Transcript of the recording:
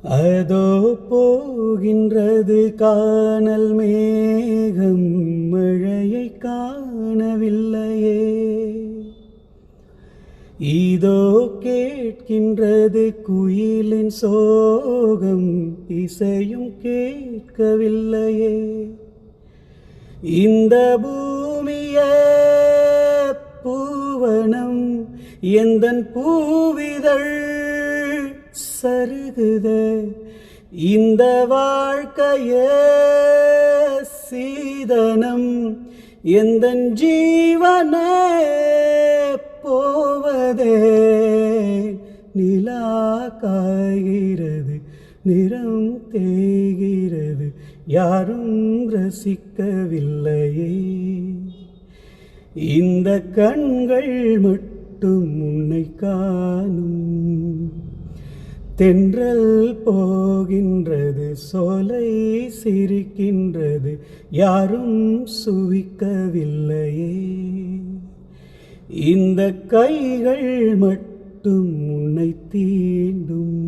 அதோ போகின்றது கானல் மேகம், மழையை காணவில்லையே. இதோ கேட்கின்றது குயிலின் சோகம், இசையும் கேட்கவில்லையே. இந்த பூமியே பூவனம், எந்தன் பூவிதழ் சருகுதே. இந்த வாழ்க்கையே சீதனம், எந்தன் ஜீவனே போவதே. நிலா காய்கிறது, நிறம் தேய்கிறது, யாரும் ரசிக்கவில்லையே. இந்த கண்கள் மட்டும் உன்னை காணும். தென்றல் போகின்றது, சோலை சிரிக்கின்றது, யாரும் சுவிக்கவில்லையே. இந்த கைகள் மட்டும் உன்னை தீண்டும்.